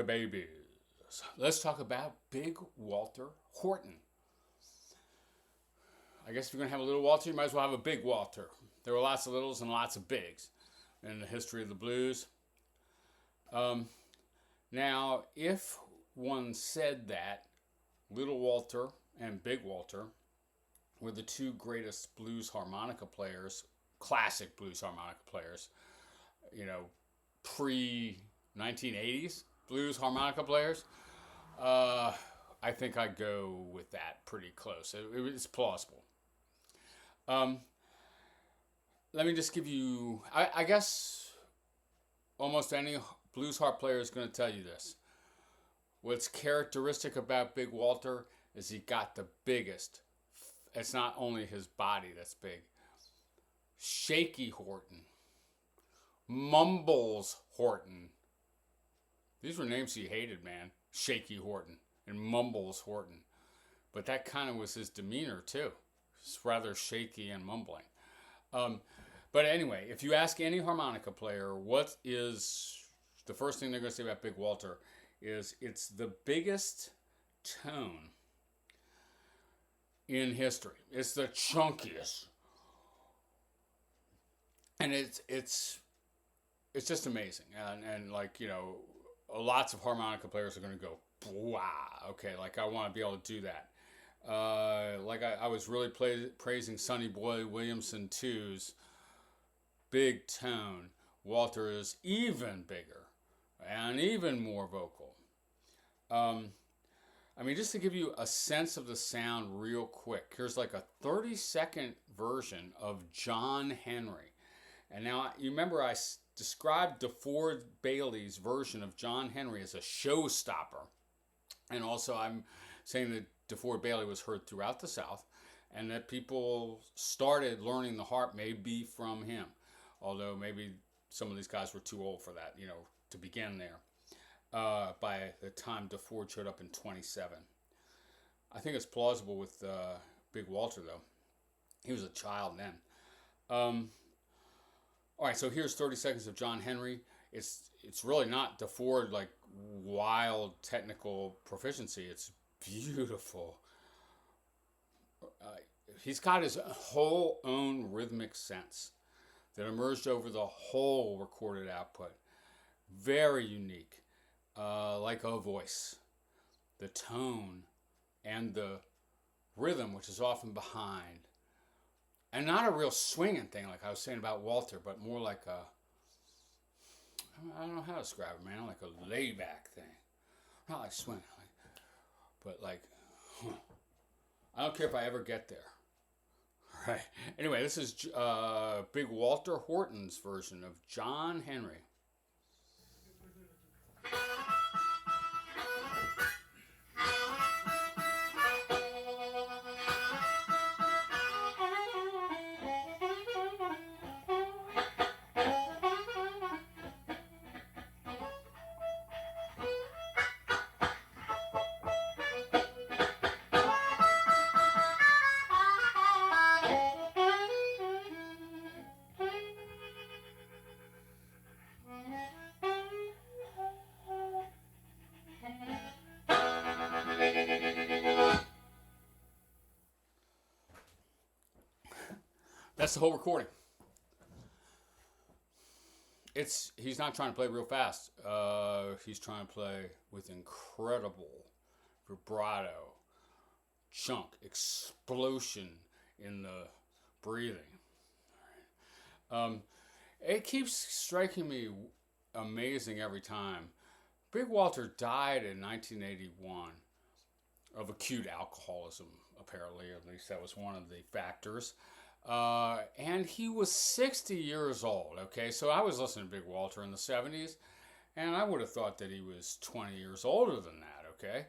babies. Let's talk about Big Walter Horton. I guess if you're going to have a little Walter, you might as well have a Big Walter. There were lots of littles and lots of bigs in the history of the blues. Now, if one said that Little Walter and Big Walter were the two greatest blues harmonica players, classic blues harmonica players, pre-1980s blues harmonica players, I think I'd go with that pretty close. It's plausible. Let me just give you, I guess almost any blues harp player is going to tell you this. What's characteristic about Big Walter is he got the biggest. It's not only his body that's big. Shaky Horton. Mumbles Horton. These were names he hated, man. Shaky Horton and Mumbles Horton. But that kind of was his demeanor, too. It's rather shaky and mumbling. But anyway, if you ask any harmonica player, what is the first thing they're going to say about Big Walter is it's the biggest tone in history. It's the chunkiest. And it's just amazing. And lots of harmonica players are going to go, wow, okay, like I want to be able to do that. I was really praising Sonny Boy Williamson too's big tone. Walter is even bigger and even more vocal. Just to give you a sense of the sound real quick, here's like a 30-second version of John Henry. And now, you remember I described DeFord Bailey's version of John Henry as a showstopper. And also I'm saying that DeFord Bailey was heard throughout the South and that people started learning the harp maybe from him. Although maybe some of these guys were too old for that, to begin there. By the time DeFord showed up in 27. I think it's plausible with Big Walter, though. He was a child then. All right, so here's 30 seconds of John Henry. It's really not DeFord, like, wild technical proficiency. It's beautiful. He's got his whole own rhythmic sense that emerged over the whole recorded output. Very unique. Like a voice. The tone and the rhythm, which is often behind. And not a real swinging thing like I was saying about Walter, but more like I don't know how to describe it, man. Like a layback thing. Not like swinging. I don't care if I ever get there. All right. Anyway, this is Big Walter Horton's version of John Henry. That's the whole recording. He's not trying to play real fast. He's trying to play with incredible vibrato, chunk, explosion in the breathing. It keeps striking me amazing every time. Big Walter died in 1981 of acute alcoholism, apparently. At least that was one of the factors. And he was 60 years old, okay? So I was listening to Big Walter in the 70s, and I would have thought that he was 20 years older than that, okay?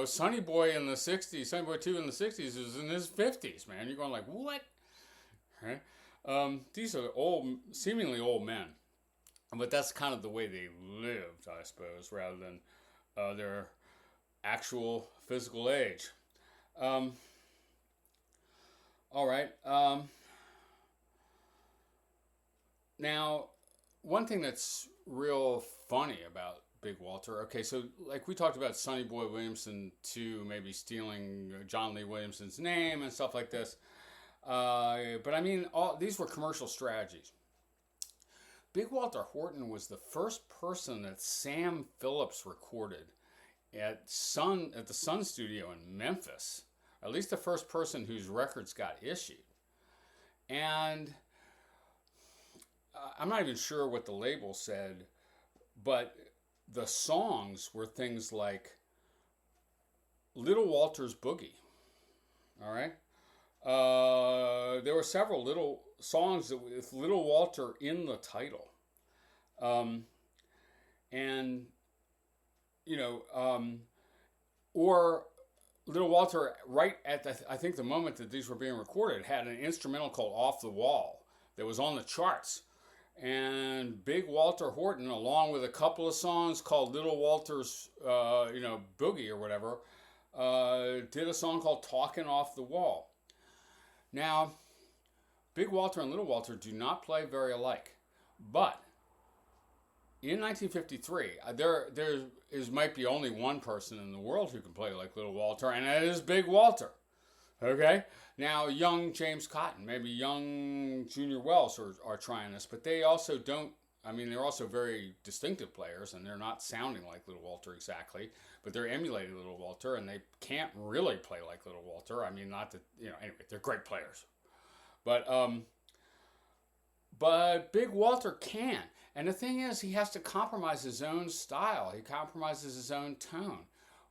Sonny Boy in the 60s, Sonny Boy 2 in the 60s is in his 50s, man. You're going like, what? Right? These are seemingly old men. But that's kind of the way they lived, I suppose, rather than their actual physical age. All right. Now, one thing that's real funny about Big Walter. Okay, so like we talked about Sonny Boy Williamson too, maybe stealing John Lee Williamson's name and stuff like this. But I mean, all these were commercial strategies. Big Walter Horton was the first person that Sam Phillips recorded at the Sun Studio in Memphis. At least the first person whose records got issued. And I'm not even sure what the label said, but the songs were things like Little Walter's Boogie. All right? There were several little songs with Little Walter in the title. And, you know, or Little Walter, right at I think the moment that these were being recorded, had an instrumental called Off the Wall that was on the charts. And Big Walter Horton, along with a couple of songs called Little Walter's, Boogie or whatever, did a song called Talking Off the Wall. Now, Big Walter and Little Walter do not play very alike. But in 1953, there might be only one person in the world who can play like Little Walter, and that is Big Walter. Okay? Now, young James Cotton, maybe young Junior Wells are trying this, but they also don't, I mean, they're also very distinctive players, and they're not sounding like Little Walter exactly, but they're emulating Little Walter, and they can't really play like Little Walter. I mean, not that, anyway, they're great players. But Big Walter can. And the thing is, he has to compromise his own style. He compromises his own tone.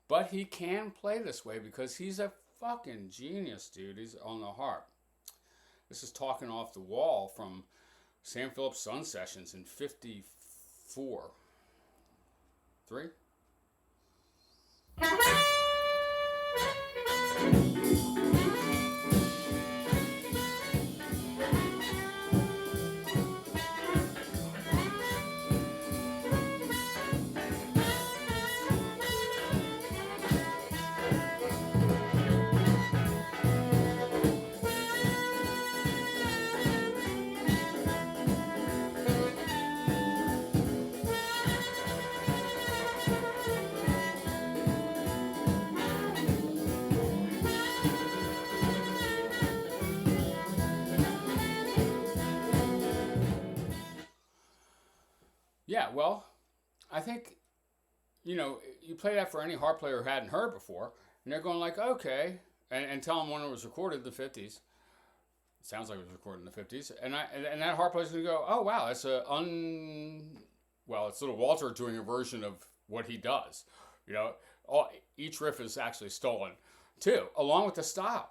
But he can play this way because he's a fucking genius, dude. He's on the harp. This is Talking Off the Wall from Sam Phillips Sun Sessions in 54. 3? Yeah, well, I think, you play that for any harp player who hadn't heard before, and they're going like, okay, and tell them when it was recorded in the 50s. It sounds like it was recorded in the 50s. And that harp player's going to go, oh, wow, it's it's Little Walter doing a version of what he does. Each riff is actually stolen, too, along with the style.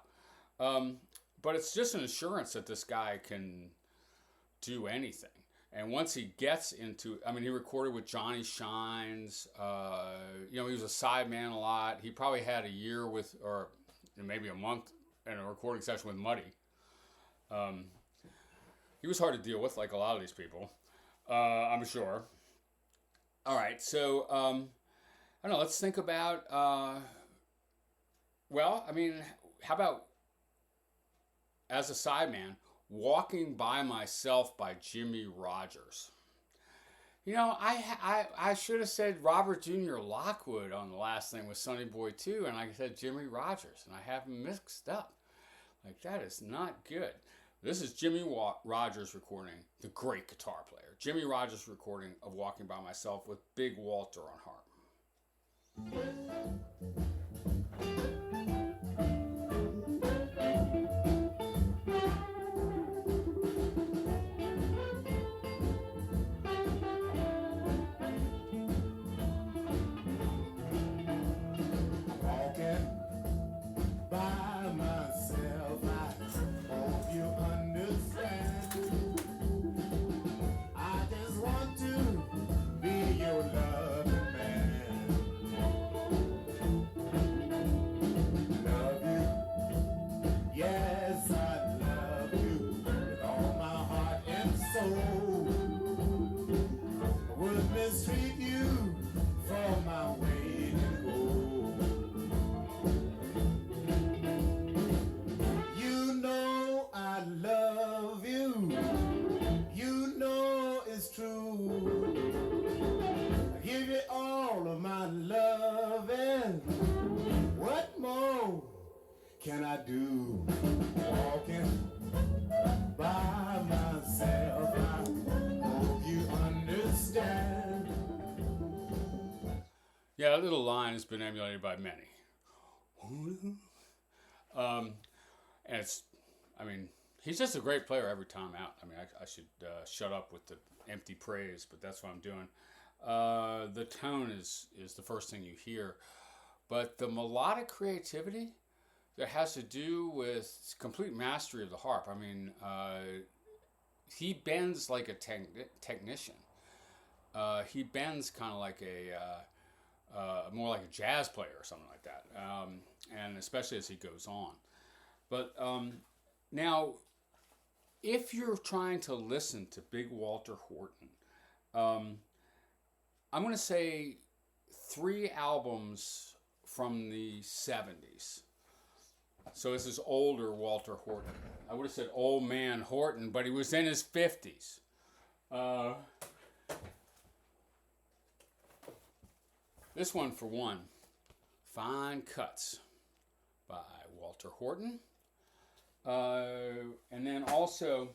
But it's just an assurance that this guy can do anything. And once he gets into, he recorded with Johnny Shines. He was a sideman a lot. He probably had a year or maybe a month in a recording session with Muddy. He was hard to deal with, like a lot of these people, I'm sure. All right, so, I don't know, let's think about, how about, as a sideman, Walking by Myself by Jimmy Rogers. I should have said Robert Jr. Lockwood on the last thing with Sonny Boy 2, and I said Jimmy Rogers, and I have them mixed up. Like, that is not good. This is Jimmy Rogers recording, the great guitar player. Jimmy Rogers recording of Walking by Myself with Big Walter on harp. understand. What more can I do? Walking by myself, I hope you understand. Yeah, that little line has been emulated by many. And it's, I mean, he's just a great player every time out. I mean, I should shut up with the empty praise, but that's what I'm doing. The tone is the first thing you hear. But the melodic creativity that has to do with complete mastery of the harp. I mean, he bends like a technician. He bends kind of like more like a jazz player or something like that. And especially as he goes on. But now, if you're trying to listen to Big Walter Horton, I'm going to say 3 albums from the 70s. So this is older Walter Horton. I would have said old man Horton, but he was in his 50s. This one, for one, Fine Cuts by Walter Horton. And then also,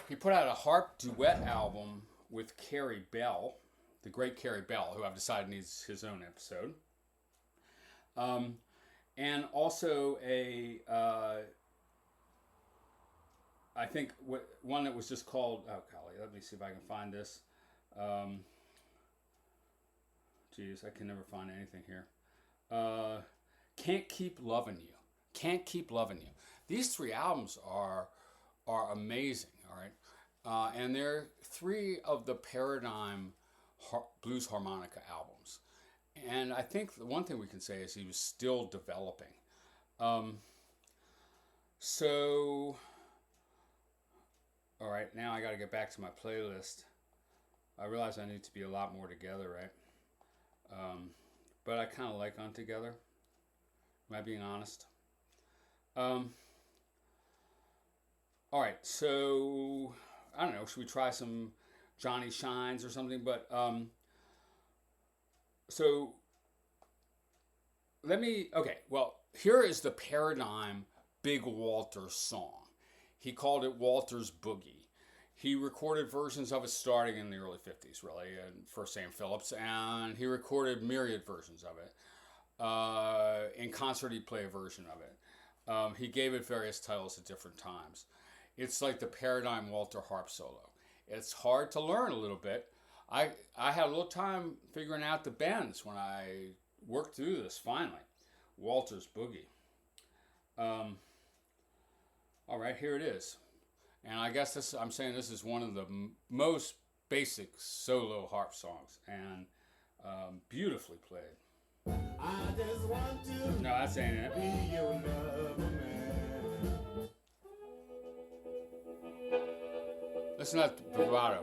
he put out a harp duet album with Carey Bell, the great Carey Bell, who I've decided needs his own episode. And also I think one that was just called, oh golly, let me see if I can find this. Geez, I can never find anything here. Can't Keep Loving You. Can't Keep Loving You. These 3 albums are amazing, all right? And they're 3 of the Paradigm blues harmonica albums. And I think the one thing we can say is he was still developing. So, all right, now I got to get back to my playlist. I realize I need to be a lot more together, right? But I kind of like On Together. Am I being honest? All right, so I don't know. Should we try some Johnny Shines or something? But so let me. Okay, well, here is the Paradigm Big Walter song. He called it Walter's Boogie. He recorded versions of it starting in the early 50s, really, and for Sam Phillips, and he recorded myriad versions of it. In concert, he'd play a version of it. He gave it various titles at different times. It's like the Paradigm Walter harp solo. It's hard to learn a little bit. I had a little time figuring out the bends when I worked through this, finally. Walter's Boogie. All right, here it is. And I guess I'm saying this is one of the most basic solo harp songs, and beautifully played. I just want to No, that's ain't it. be your lover, man. Listen to that bravado.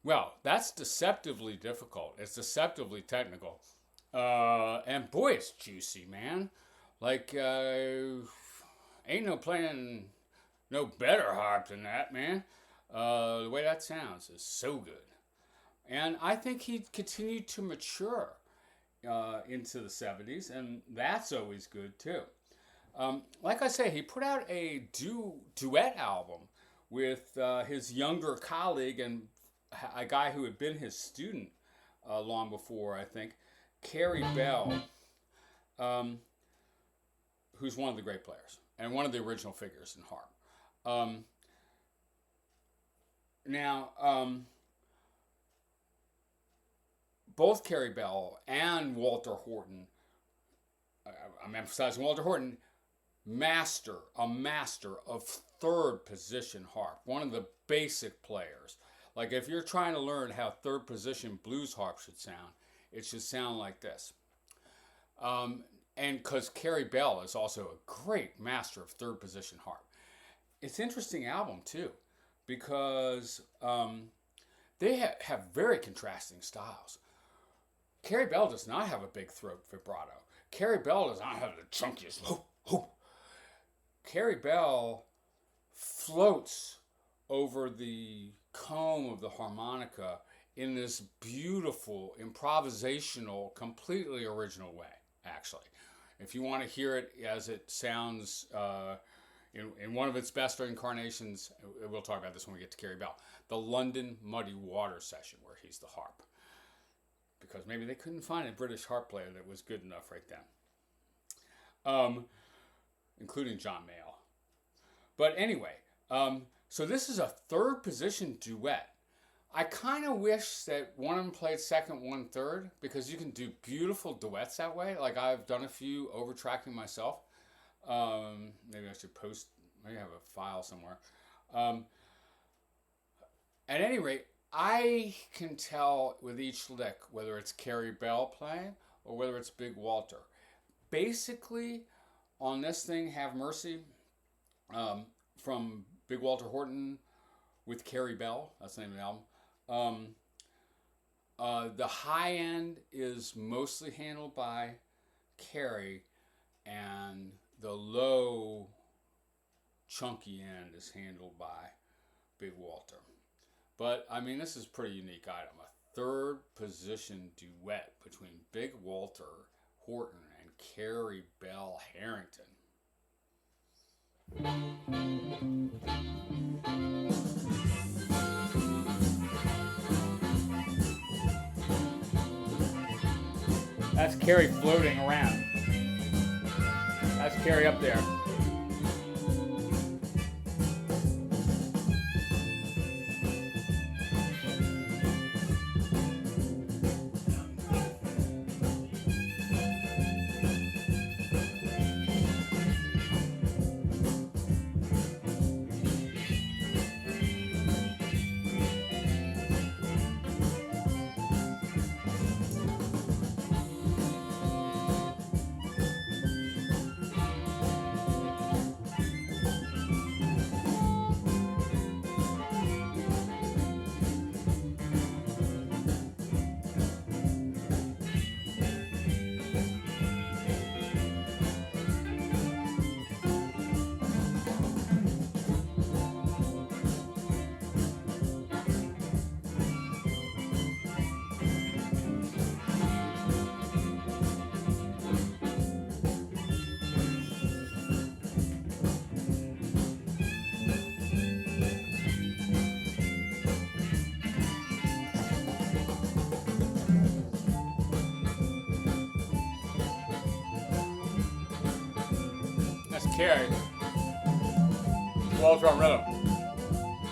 Well, that's deceptively difficult. It's deceptively technical. And boy, it's juicy, man. Like, ain't no playing no better harp than that, man. The way that sounds is so good. And I think he continued to mature into the 70s, and that's always good, too. Like I say, he put out a duet album with his younger colleague and a guy who had been his student long before, I think, Carey Bell, who's one of the great players and one of the original figures in harp. Both Carey Bell and Walter Horton, I'm emphasizing Walter Horton, a master of third position harp, one of the basic players. Like if you're trying to learn how third position blues harp should sound, it should sound like this. And because Carey Bell is also a great master of third position harp. It's an interesting album too, because they have very contrasting styles. Carey Bell does not have a big throat vibrato. Carey Bell does not have the chunkiest whoop, whoop. Carey Bell floats over the comb of the harmonica in this beautiful, improvisational, completely original way, actually. If you want to hear it as it sounds in one of its best incarnations, we'll talk about this when we get to Carey Bell, the London Muddy Water session where he's the harp. Because maybe they couldn't find a British harp player that was good enough right then. Including John Mayall. But anyway, so this is a third position duet. I kind of wish that one of them played second, one third, because you can do beautiful duets that way. Like I've done a few over-tracking myself. Maybe I should post, maybe I have a file somewhere. At any rate, I can tell with each lick whether it's Carey Bell playing or whether it's Big Walter. Basically, on this thing, Have Mercy, from Big Walter Horton with Carey Bell, that's the name of the album. The high end is mostly handled by Carey, and the low, chunky end is handled by Big Walter. But, I mean, this is a pretty unique item. A third position duet between Big Walter Horton and Carey Bell Harrington. That's Carey floating around. That's Carey up there. Carey. Walter on rhythm.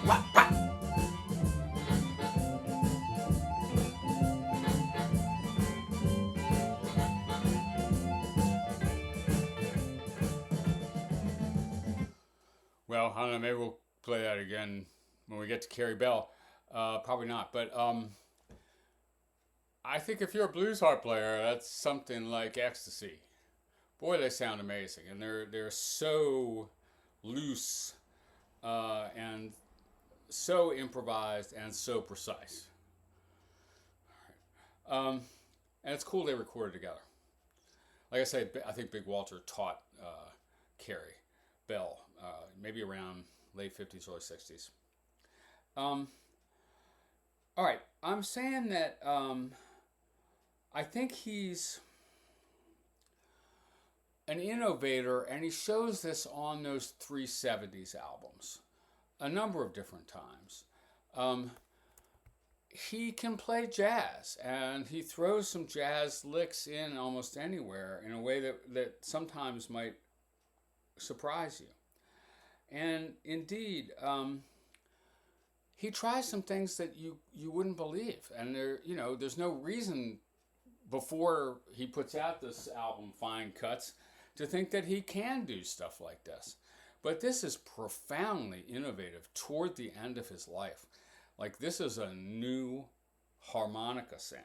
Wah, wah. Well, I don't know, maybe we'll play that again when we get to Carey Bell. Probably not, but I think if you're a blues harp player, that's something like ecstasy. Boy, they sound amazing, and they're so loose and so improvised and so precise. And it's cool they recorded together. Like I say, I think Big Walter taught Carey Bell maybe around late 50s, early 60s. All right, I'm saying that I think he's an innovator, and he shows this on those 370s albums a number of different times. he can play jazz, and he throws some jazz licks in almost anywhere in a way that sometimes might surprise you. And indeed, he tries some things that you wouldn't believe, and there's no reason before he puts out this album, Fine Cuts, to think that he can do stuff like this. But this is profoundly innovative toward the end of his life. Like, this is a new harmonica sound.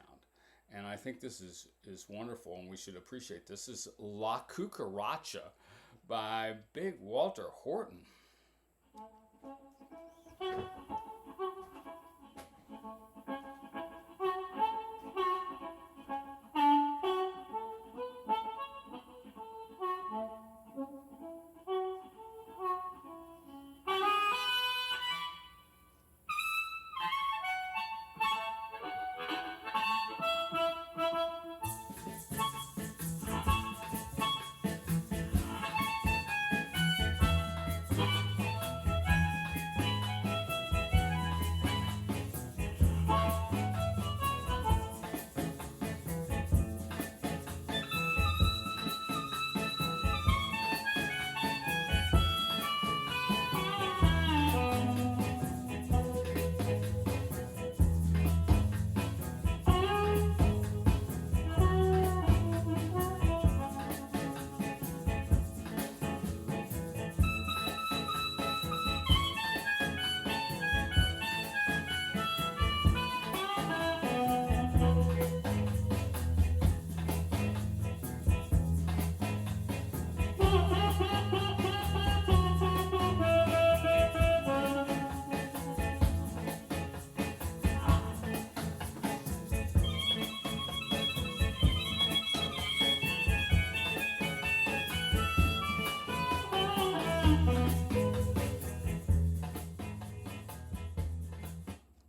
And I think this is wonderful, and we should appreciate this. This is La Cucaracha by Big Walter Horton.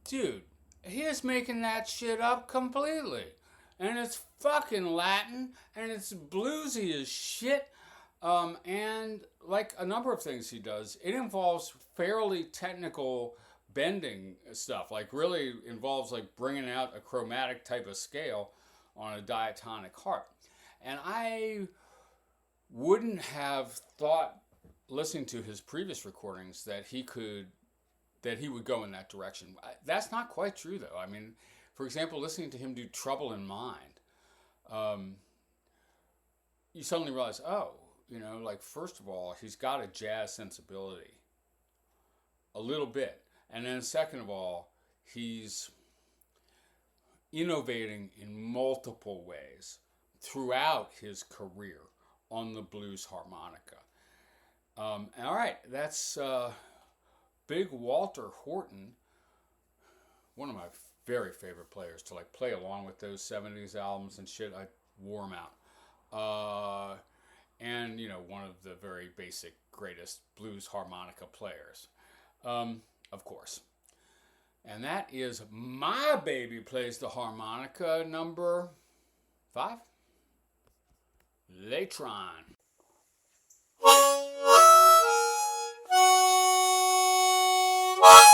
Dude, he is making that shit up completely. And it's fucking Latin, and it's bluesy as shit. And like a number of things he does, it involves fairly technical bending stuff. Like, really involves like bringing out a chromatic type of scale on a diatonic harp. And I wouldn't have thought, listening to his previous recordings, that he would go in that direction. That's not quite true, though. I mean, for example, listening to him do Trouble in Mind, you suddenly realize, like, first of all, he's got a jazz sensibility. A little bit. And then second of all, he's innovating in multiple ways throughout his career on the blues harmonica. All right, that's Big Walter Horton, one of my very favorite players to like play along with those 70s albums and shit. I wore them out. And, one of the very basic, greatest blues harmonica players, of course. And that is My Baby Plays the Harmonica, number 5, Latron. What?